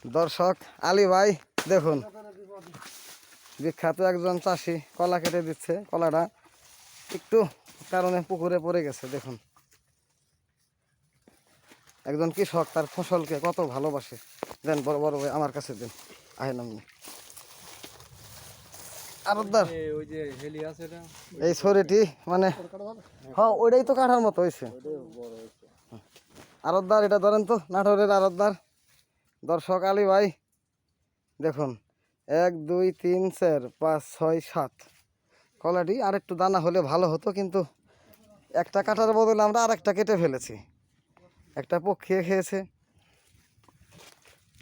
দর্শক আলী ভাই দেখুন, বিখ্যাত একজন চাষি কলা কেটে দিচ্ছে। কলাটা একটু কারণে পুকুরে পড়ে গেছে। দেখুন, একজন কৃষক তার ফসলকে কত ভালোবাসে। দেন বড় বড় ভাই আমার কাছে দেন, আহেন আপনি। আরদার এই ছড়িটি মানে হ্যাঁ ওইটাই তো কাঠার মতো হয়েছে। আরদার এটা ধরেন তো, নাটোরের আরদার। দর্শক আলী ভাই দেখুন, 1 2 3 4 5 6 7 কলাটি আর একটু দানা হলে ভালো হতো, কিন্তু একটা কাটার বদলে আমরা আরেকটা কেটে ফেলেছি। একটা পক্ষী খেয়েছে।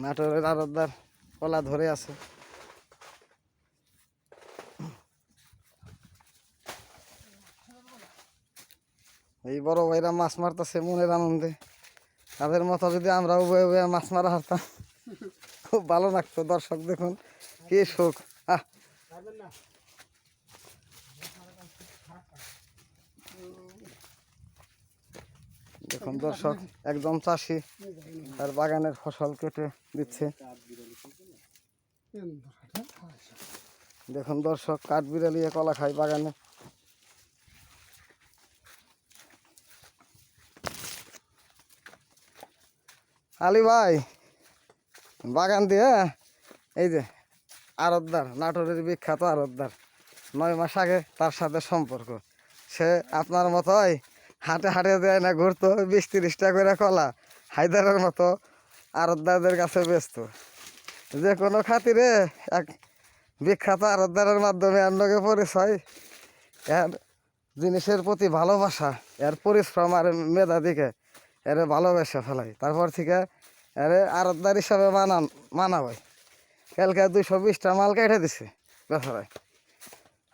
নাটোরের আরদার কলা ধরে আছে। এই বড় ভাইরা মাছ মারতেছে মনের আনন্দে। তাদের মতো যদি আমরাও বয়ে বয়ে মাছ মারা হারতাম খুব ভালো লাগতো। দর্শক দেখুন কি সুখ। দেখুন দর্শক, একদম চাষি তার বাগানের ফসল কেটে দিচ্ছে। দেখুন দর্শক, কাঠ বিড়ালিয়ে কলা খায় বাগানে। আলী ভাই বাগান দিয়ে এই যে আরতদার, নাটোরের বিখ্যাত আরতদার, 9 মাস আগে তার সাথে সম্পর্ক। সে আপনার মতোই হাটে হাটে দেয় না ঘুরতো, 20-30টা করে কলা হায়দারের মতো আরতদারদের কাছে ব্যস্ত। যে কোনো খাতিরে এক বিখ্যাত আরতদারের মাধ্যমে এর লগে পরিচয়। এর জিনিসের প্রতি ভালোবাসা, এর পরিশ্রম আর মেধা দিকে এরে ভালোবেসে ফেলাই। তারপর থেকে এরে আরতদার হিসাবে মানা হয়। কালকে 220টা মাল কেটে দিছে বেচারায়।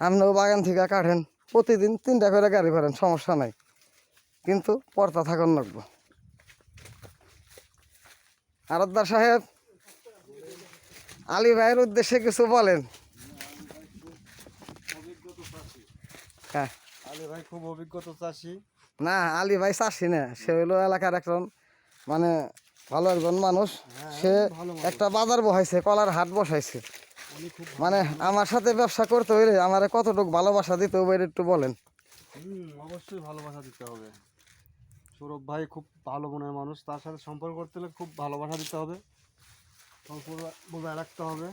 আপনিও বাগান থেকে কাটেন, প্রতিদিন 3টা করে গাড়ি করেন, সমস্যা নাই, কিন্তু পর্তা থাকুন লাগবো। আরতদার সাহেব, আলী ভাইয়ের উদ্দেশ্যে কিছু বলেন। হ্যাঁ, আলী ভাই খুব অভিজ্ঞতা চাষি। না আলী ভাই চাষি না, সে হইলো এলাকার একজন মানে ভালো একজন মানুষ। সে একটা বাজার বসাইছে, কলার হাট বসাইছে। মানে আমার সাথে ব্যবসা করতে হইলে আমার কতটুকু ভালোবাসা দিতে হবে একটু বলেন। অবশ্যই ভালোবাসা দিতে হবে। সৌরভ ভাই খুব ভালো মনের মানুষ, তার সাথে সম্পর্ক করতে হলে খুব ভালোবাসা দিতে হবে, সম্পর্ক বজায় রাখতে হবে।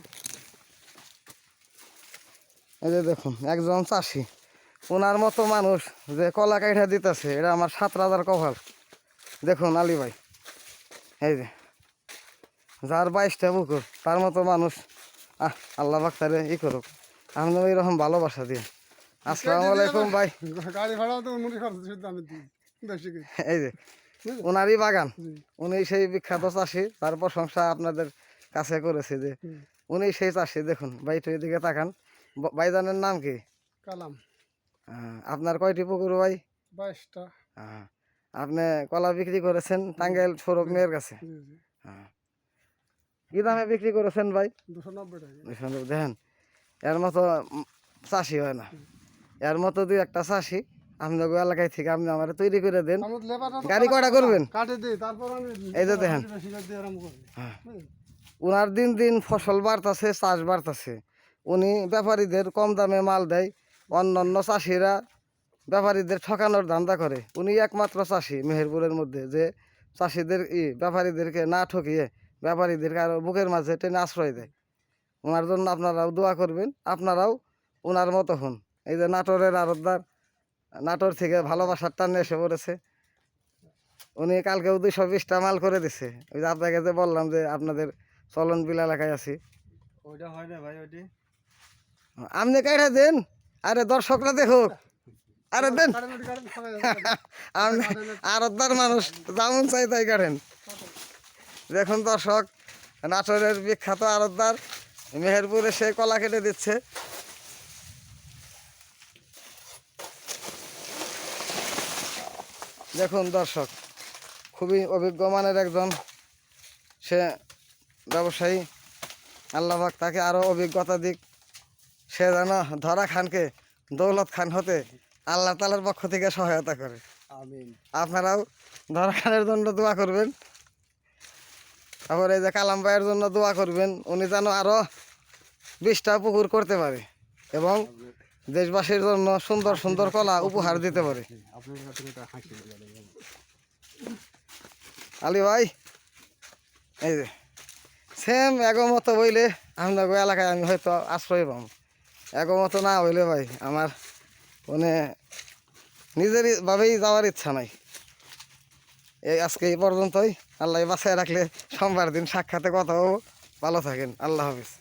এই যে দেখুন, একজন চাষি, ওনার মতো মানুষ যে কলা কাইঠা দিতেছে, এটা আমার 7 রাজার কপাল। দেখুন আলী ভাই, এই যে যার 22টা পুকুর, তার মতো মানুষ আল্লাহ পাক তারে ই করুক। আপনি এইরকম ভালোবাসা দিয়ে। আসসালামু আলাইকুম ভাই। গাড়ি ভাড়াও তো উনি খরচ আমি দিই বেশি। এই যে ওনারই বাগান, উনি সেই বিখ্যাত চাষি, তার প্রশংসা আপনাদের কাছে করেছে যে উনি সেই চাষি। দেখুন ভাই, একটু এদিকে তাকান। ভাইজানের নাম কি? কালাম। আপনার কয়টি পুকুর ভাই? 22টা। আপনি কলা বিক্রি করেছেন টাঙ্গাইল সৌরভ মেয়ের কাছে। কি দামে বিক্রি করেছেন ভাই? 290 টাকা। 290। দেখেন, এর মতো চাষি হয় না। এর মতো 2-1টা চাষি আপনাদের এলাকায় থেকে আপনি আমার তৈরি করে দেন। গাড়ি কয়টা করবেন? কাটে দিই, তারপর আমি এই যে দেখেন, ওনার দিন দিন ফসল বাড়তেছে, চাষ বাড়তেছে। উনি ব্যাপারীদের কম দামে মাল দেয়। অন্যান্য চাষিরা ব্যাপারীদের ঠকানোর ধান্দা করে। উনি একমাত্র চাষি মেহেরপুরের মধ্যে যে চাষিদের ব্যাপারীদেরকে না ঠকিয়ে ব্যাপারীদেরকে আরও বুকের মাঝে টেনে আশ্রয় দেয়। ওনার জন্য আপনারাও দোয়া করবেন, আপনারাও ওনার মতো হন। এই যে নাটোরের আরতদার, নাটোর থেকে ভালোবাসার টানে এসে পড়েছে। উনি কালকেও 220টা মাল করে দিছে। ওই যে আপনাকে যে বললাম যে আপনাদের চলন বিল এলাকায় আছি। ওইটা হয় না ভাই, ওইটি আপনি কাইটা দেন, আরে দর্শকরা দেখুক। আরে দেন, আপনি আরতদার মানুষ, যেমন চাই তাই কাটেন। দেখুন দর্শক, নাটোরের বিখ্যাত আরতদার মেহেরপুরে সে কলা কেটে দিচ্ছে। দেখুন দর্শক, খুবই অভিজ্ঞ মানের একজন সে ব্যবসায়ী। আল্লাহ পাক তাকে আরও অভিজ্ঞতা দিক, সে যেন ধরা খানকে দৌলত খান হতে আল্লাহ তাআলার পক্ষ থেকে সহায়তা করে। আমিন। আপনারাও ধরা খানের জন্য দোয়া করবেন। তারপরে এই যে কালাম ভাইয়ের জন্য দোয়া করবেন, উনি যেন আরো 20টা পুকুর করতে পারে এবং দেশবাসীর জন্য সুন্দর সুন্দর কলা উপহার দিতে পারে। আপনার কাছে এটা হাসি লাগে। আলী ভাই এই যে সেম একমত হইলে আপনার এলাকায় আমি হয়তো আশ্রয় পাম, একমত না হইলে ভাই আমার মানে নিজের ভাবেই যাওয়ার ইচ্ছা নাই। এই আজকে এই পর্যন্তই, আল্লাহ বাঁচায় রাখলে সোমবার দিন সাক্ষাতে কথা হবো। ভালো থাকেন, আল্লাহ হাফিজ।